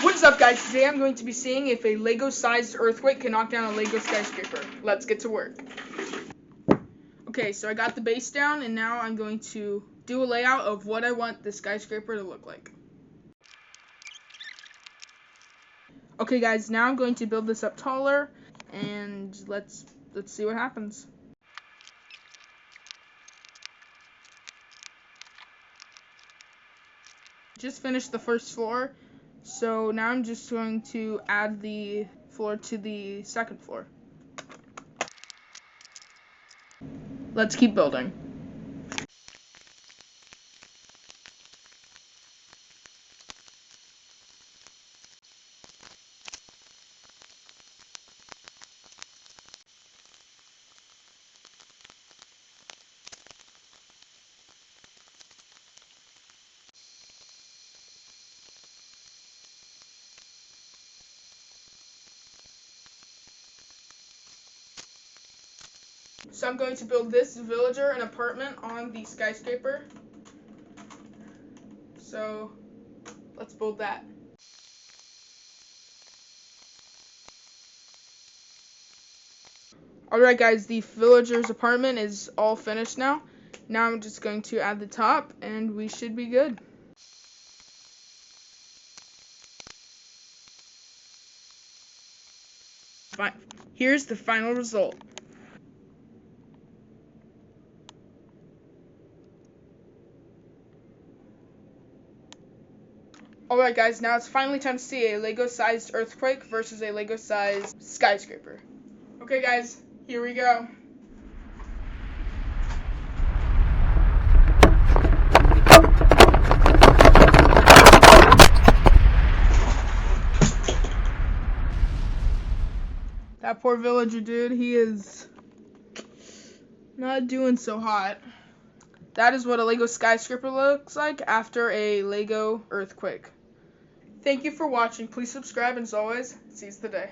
What's up, guys? Today I'm going to be seeing if a Lego-sized earthquake can knock down a Lego skyscraper. Let's get to work. Okay, so I got the base down, and now I'm going to do a layout of what I want the skyscraper to look like. Okay, guys, now I'm going to build this up taller, and let's see what happens. Just finished the first floor, so now I'm just going to add the floor to the second floor. Let's keep building. So I'm going to build this villager an apartment on the skyscraper. So let's build that. Alright, guys, the villager's apartment is all finished now. Now I'm just going to add the top and we should be good. Fine. Here's the final result. Alright, guys, now it's finally time to see a Lego-sized earthquake versus a Lego-sized skyscraper. Okay, guys, here we go. That poor villager, dude, he is not doing so hot. That is what a Lego skyscraper looks like after a Lego earthquake. Thank you for watching. Please subscribe, and as always, seize the day.